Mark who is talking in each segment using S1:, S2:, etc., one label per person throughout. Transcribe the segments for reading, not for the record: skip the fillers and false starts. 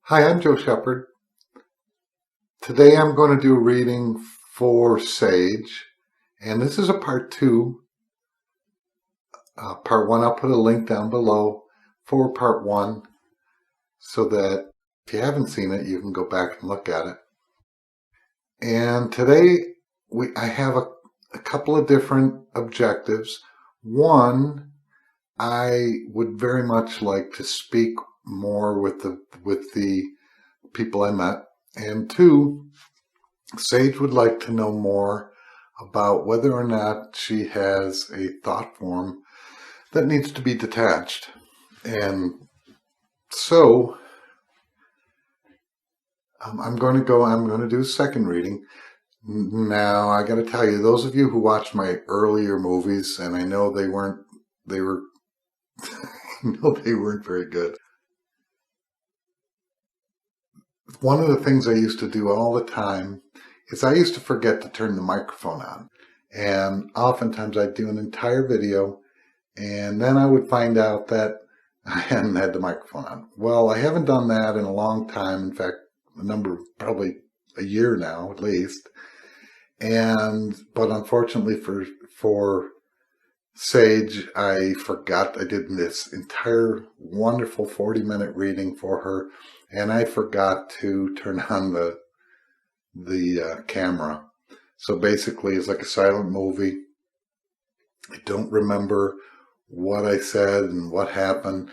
S1: Hi, I'm Joe Shepard. Today I'm going to do a reading for Sage, and this is a part two. Part one, I'll put a link down below for part one so that if you haven't seen it, you can go back and look at it. And today I have a couple of different objectives. One, I would very much like to speak more with the people I met. And two, Sage would like to know more about whether or not she has a thought form that needs to be detached. And so I'm going to do a second reading. Now, I got to tell you, those of you who watched my earlier movies, and I know they were, no, they weren't very good. One of the things I used to do all the time is I used to forget to turn the microphone on. And oftentimes I'd do an entire video and then I would find out that I hadn't had the microphone on. Well, I haven't done that in a long time. In fact, probably a year now at least. But unfortunately for Sage, I forgot I did this entire wonderful 40-minute reading for her, and I forgot to turn on the camera. So basically, it's like a silent movie. I don't remember what I said and what happened.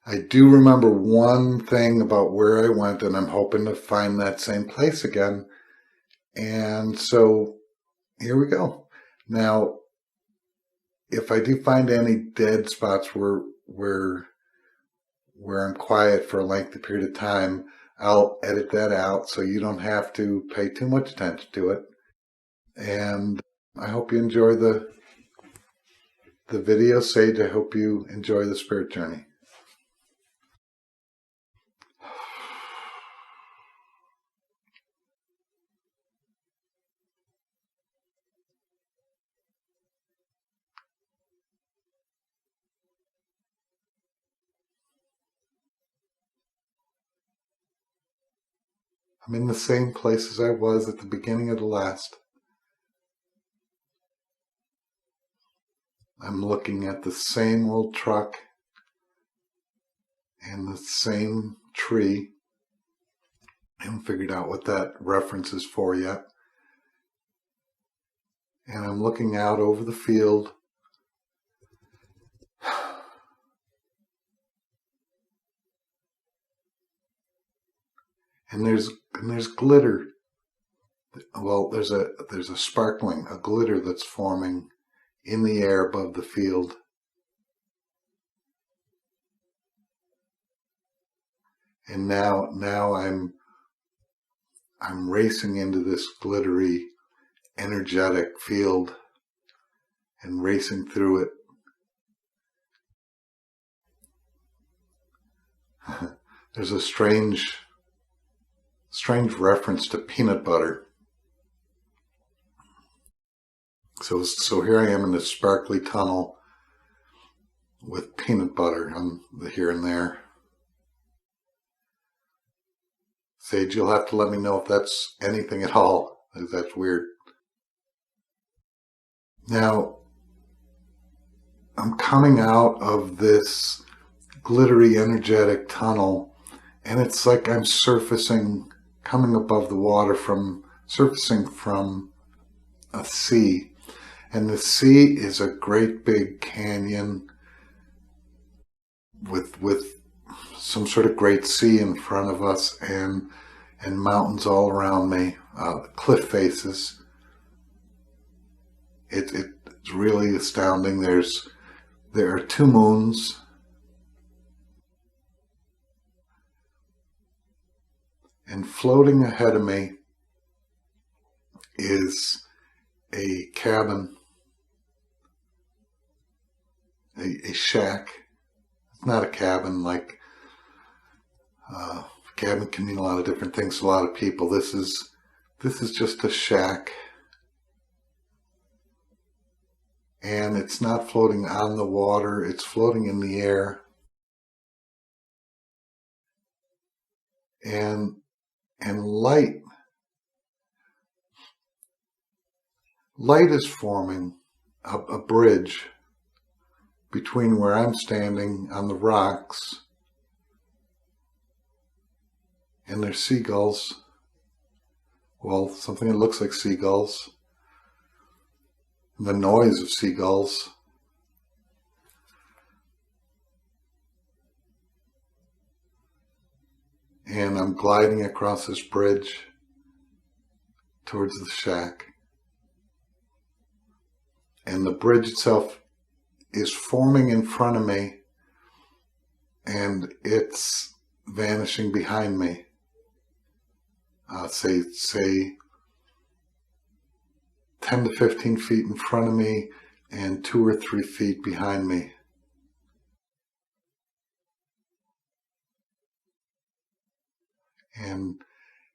S1: I do remember one thing about where I went, and I'm hoping to find that same place again. And so here we go. Now, if I do find any dead spots where I'm quiet for a lengthy period of time, I'll edit that out so you don't have to pay too much attention to it. And I hope you enjoy the video, Sage. I hope you enjoy the spirit journey. I'm in the same place as I was at the beginning of the last. I'm looking at the same old truck and the same tree. I haven't figured out what that reference is for yet. And I'm looking out over the field. And there's glitter. Well, there's a glitter that's forming in the air above the field. And now I'm racing into this glittery, energetic field and racing through it. There's a strange reference to peanut butter. So here I am in this sparkly tunnel with peanut butter on the here and there. Sage, you'll have to let me know if that's anything at all, if that's weird. Now, I'm coming out of this glittery, energetic tunnel, and it's like I'm coming above the water surfacing from a sea. And the sea is a great big canyon with some sort of great sea in front of us and mountains all around me, cliff faces. It's really astounding. There are two moons. And floating ahead of me is a cabin, a shack. It's not a cabin, like cabin can mean a lot of different things to a lot of people. This is just a shack. And it's not floating on the water, it's floating in the air. and light is forming a bridge between where I'm standing on the rocks, and there's seagulls. Well, something that looks like seagulls. The noise of seagulls. And I'm gliding across this bridge towards the shack. And the bridge itself is forming in front of me, and it's vanishing behind me. Say 10 to 15 feet in front of me and 2 or 3 feet behind me.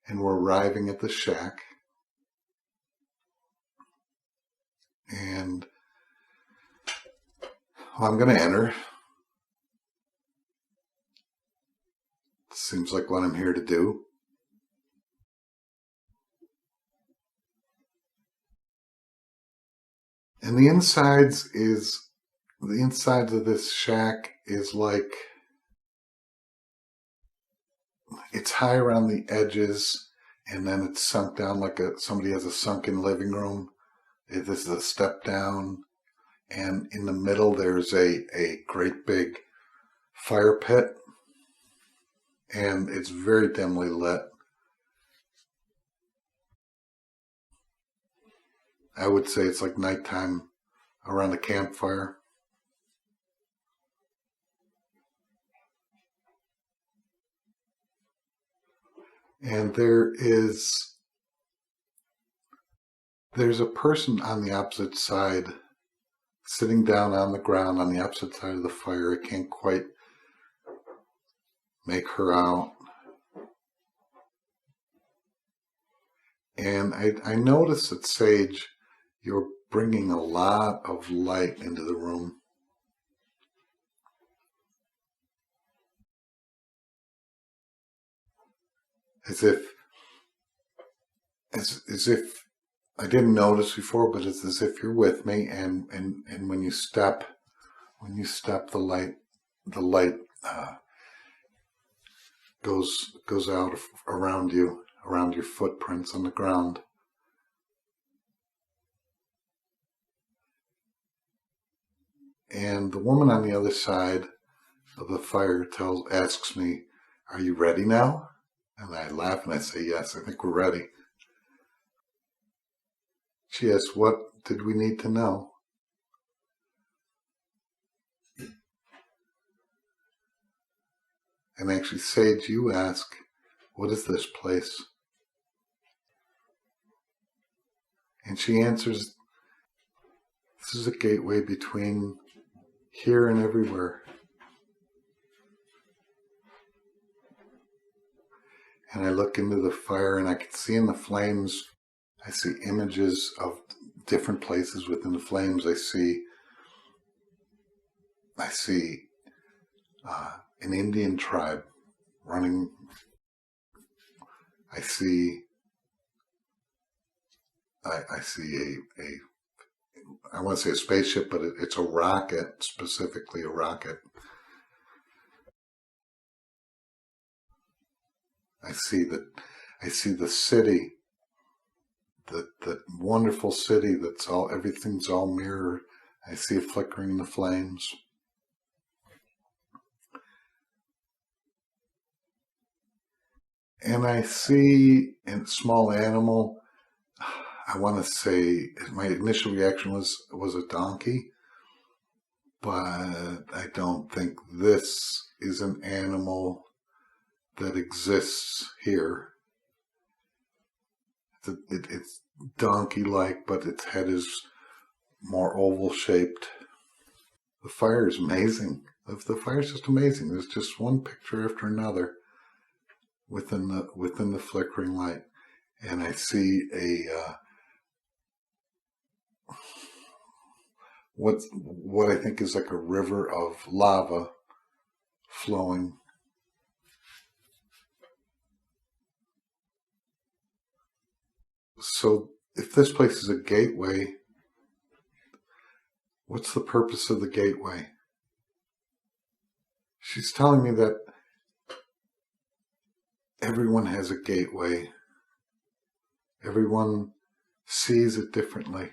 S1: And we're arriving at the shack. And I'm going to enter. Seems like what I'm here to do. And the insides of this shack is like, it's high around the edges, and then it's sunk down like somebody has a sunken living room. This is a step down, and in the middle there's a great big fire pit, and it's very dimly lit. I would say it's like nighttime around a campfire. And there's a person on the opposite side, sitting down on the ground on the opposite side of the fire. I can't quite make her out. And I noticed that, Sage, you're bringing a lot of light into the room. As if I didn't notice before, but it's as if you're with me, and when you step, the light goes out around you, around your footprints on the ground. And the woman on the other side of the fire asks me, "Are you ready now?" And I laugh and I say, "Yes, I think we're ready." She asks, "What did we need to know?" And actually, Sage, you ask, "What is this place?" And she answers, "This is a gateway between here and everywhere." And I look into the fire, and I can see in the flames, I see images of different places within the flames. I see an Indian tribe running. I see I want to say a spaceship, but it's a rocket, specifically a rocket. I see the city, the wonderful city everything's all mirrored. I see it flickering in the flames. And I see a small animal. I want to say my initial reaction was a donkey, but I don't think this is an animal that exists here. It's donkey-like, but its head is more oval-shaped. The fire is amazing. The fire is just amazing. There's just one picture after another within the flickering light, and I see what I think is like a river of lava flowing. So if this place is a gateway, what's the purpose of the gateway? She's telling me that everyone has a gateway. Everyone sees it differently.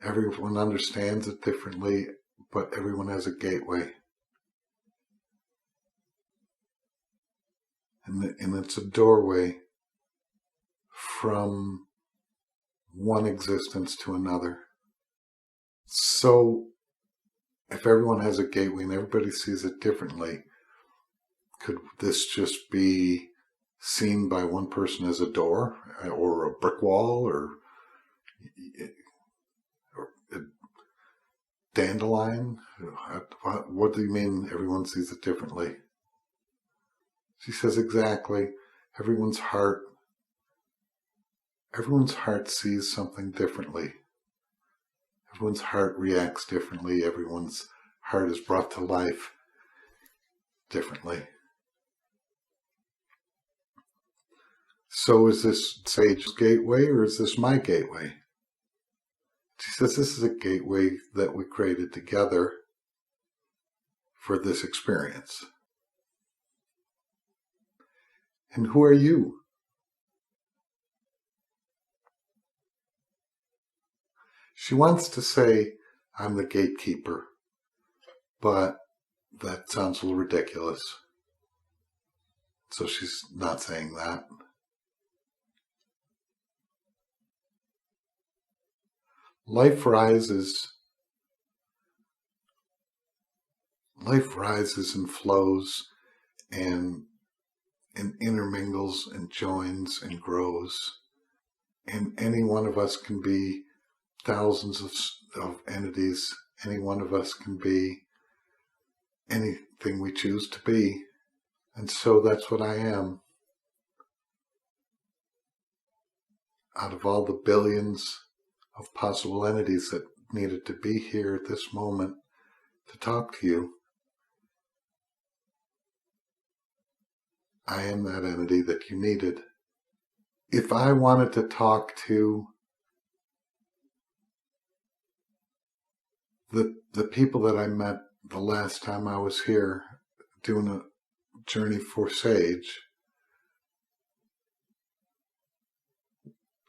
S1: Everyone understands it differently, but everyone has a gateway. And it's a doorway from one existence to another. So if everyone has a gateway and everybody sees it differently, could this just be seen by one person as a door or a brick wall or a dandelion? What do you mean everyone sees it differently? She says exactly. Everyone's heart sees something differently. Everyone's heart reacts differently. Everyone's heart is brought to life differently. So is this Sage's gateway or is this my gateway? She says this is a gateway that we created together for this experience. And who are you? She wants to say, I'm the gatekeeper, but that sounds a little ridiculous. So she's not saying that. Life rises and flows and intermingles and joins and grows. And any one of us can be thousands of entities. Any one of us can be anything we choose to be. And so that's what I am. Out of all the billions of possible entities that needed to be here at this moment to talk to you, I am that entity that you needed. If I wanted to talk to the people that I met the last time I was here doing a journey for Sage,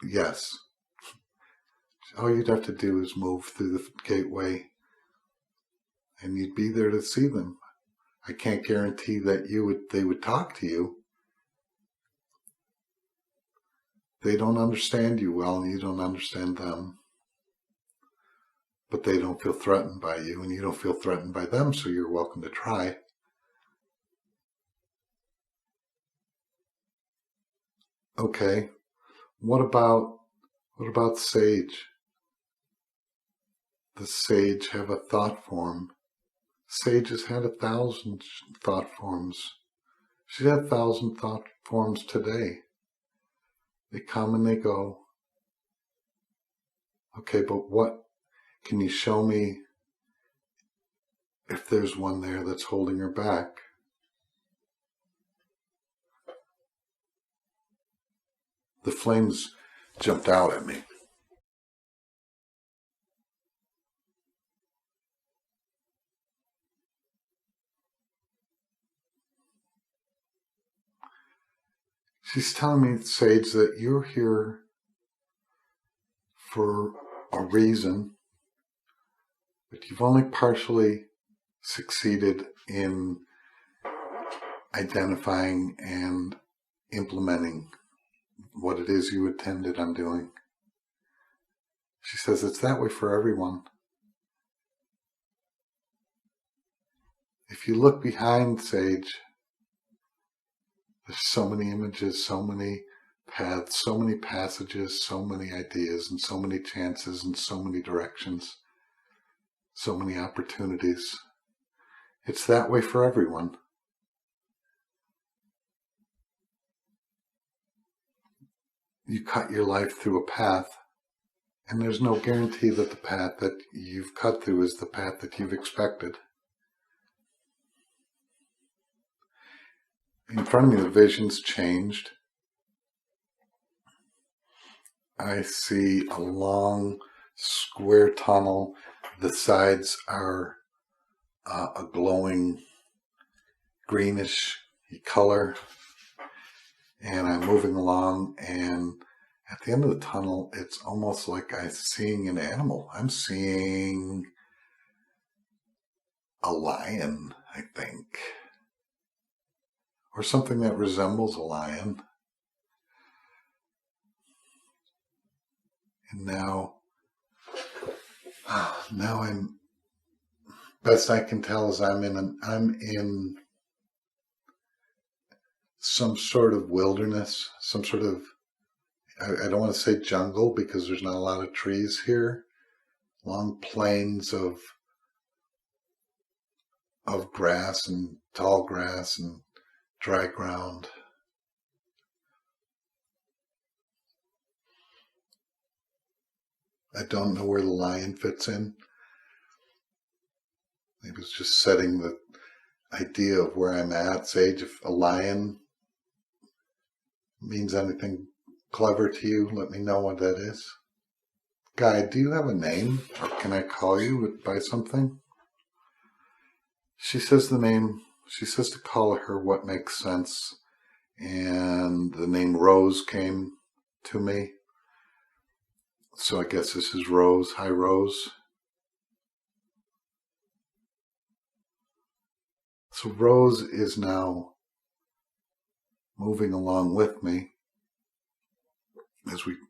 S1: yes. All you'd have to do is move through the gateway and you'd be there to see them. I can't guarantee that they would talk to you. They don't understand you well and you don't understand them. But they don't feel threatened by you and you don't feel threatened by them, so you're welcome to try. Okay, what about Sage? Does Sage have a thought form? Sage has had 1,000 thought forms. She's had 1,000 thought forms today. They come and they go. Okay, but what can you show me if there's one there that's holding her back? The flames jumped out at me. She's telling me, Sage, that you're here for a reason, but you've only partially succeeded in identifying and implementing what it is you intended on doing. She says it's that way for everyone. If you look behind Sage, there's so many images, so many paths, so many passages, so many ideas, and so many chances, and so many directions, so many opportunities. It's that way for everyone. You cut your life through a path, and there's no guarantee that the path that you've cut through is the path that you've expected. In front of me, the vision's changed. I see a long square tunnel. The sides are a glowing greenish color, and I'm moving along, and at the end of the tunnel, it's almost like I'm seeing an animal. I'm seeing a lion, I think, or something that resembles a lion. And now I'm, best I can tell is I'm in some sort of wilderness, some sort of, I don't want to say jungle because there's not a lot of trees here. Long plains of grass and tall grass and dry ground. I don't know where the lion fits in. It was just setting the idea of where I'm at. Sage, if a lion means anything clever to you, let me know what that is. Guy, do you have a name? Or can I call you by something? She says the name, she says to call her what makes sense. And the name Rose came to me. So I guess this is Rose. Hi, Rose. So Rose is now moving along with me.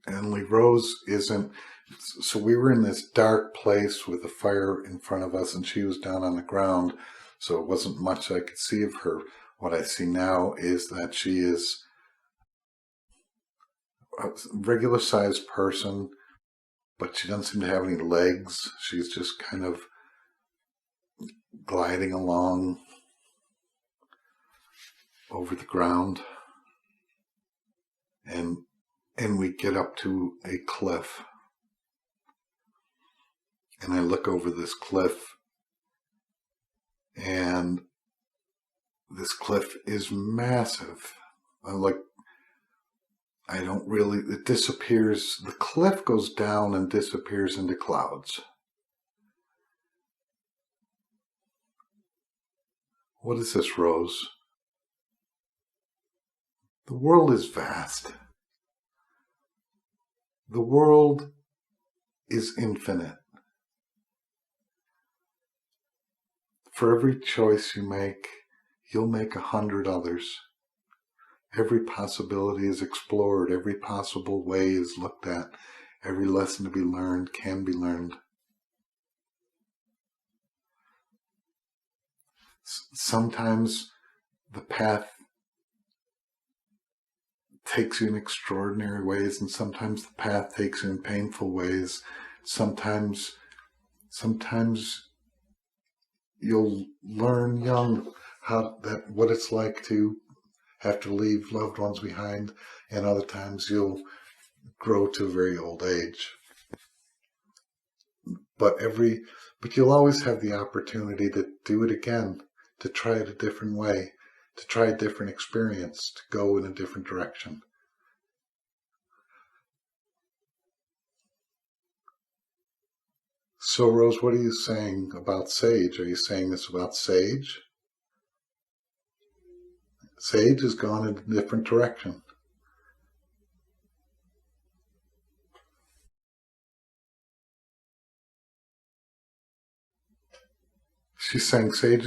S1: Only Rose isn't. So we were in this dark place with a fire in front of us, and she was down on the ground. So it wasn't much I could see of her. What I see now is that she is a regular sized person, but she doesn't seem to have any legs. She's just kind of gliding along over the ground. And we get up to a cliff. And I look over this cliff, and this cliff is massive. It disappears. The cliff goes down and disappears into clouds. What is this, Rose? The world is vast. The world is infinite. For every choice you make, you'll make 100 others. Every possibility is explored. Every possible way is looked at. Every lesson to be learned can be learned. Sometimes the path takes you in extraordinary ways, and sometimes the path takes you in painful ways. Sometimes you'll learn young what it's like to have to leave loved ones behind, and other times you'll grow to a very old age. But you'll always have the opportunity to do it again, to try it a different way, to try a different experience, to go in a different direction. So, Rose, what are you saying about Sage? Are you saying this about Sage? Sage has gone in a different direction. She's saying Sage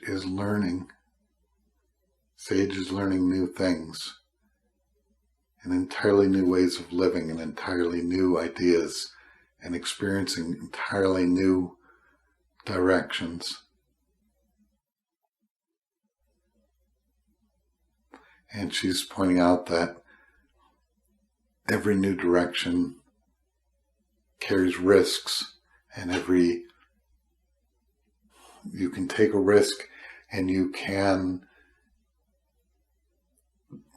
S1: is learning. Sage is learning new things, and entirely new ways of living, and entirely new ideas, and experiencing entirely new directions. And she's pointing out that every new direction carries risks, and you can take a risk and you can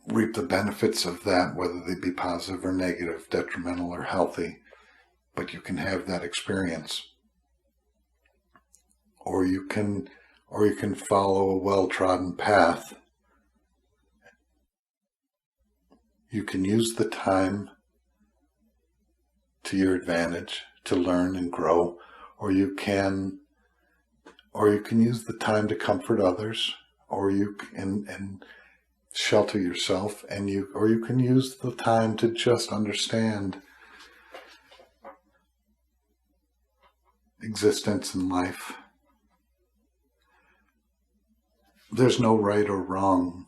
S1: reap the benefits of that, whether they be positive or negative, detrimental or healthy. But you can have that experience. Or you can follow a well-trodden path. You can use the time to your advantage to learn and grow, or you can use the time to comfort others, or you can and shelter yourself, or you can use the time to just understand existence and life. There's no right or wrong.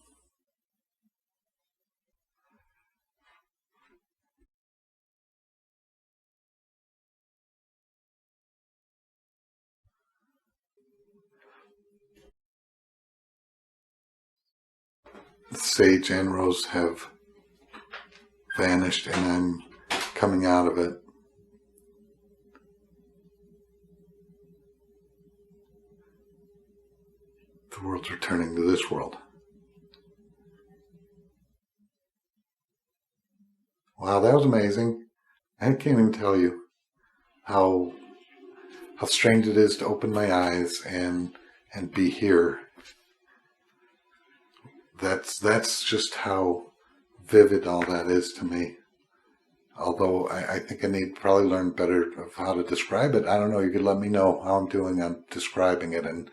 S1: Sage and Rose have vanished, and I'm coming out of it. The world's returning to this world. Wow, that was amazing. I can't even tell you how strange it is to open my eyes and be here. That's just how vivid all that is to me. Although I think I need to probably learn better of how to describe it. I don't know. You could let me know how I'm doing on describing it and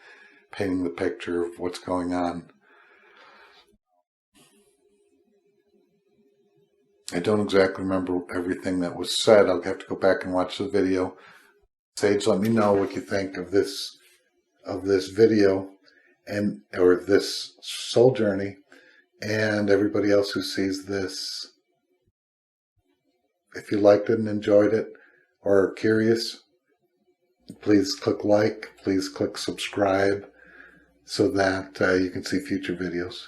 S1: painting the picture of what's going on. I don't exactly remember everything that was said. I'll have to go back and watch the video. Sage, let me know what you think of this video or this soul journey, and everybody else who sees this. If you liked it and enjoyed it or are curious, please click like, please click subscribe so that you can see future videos.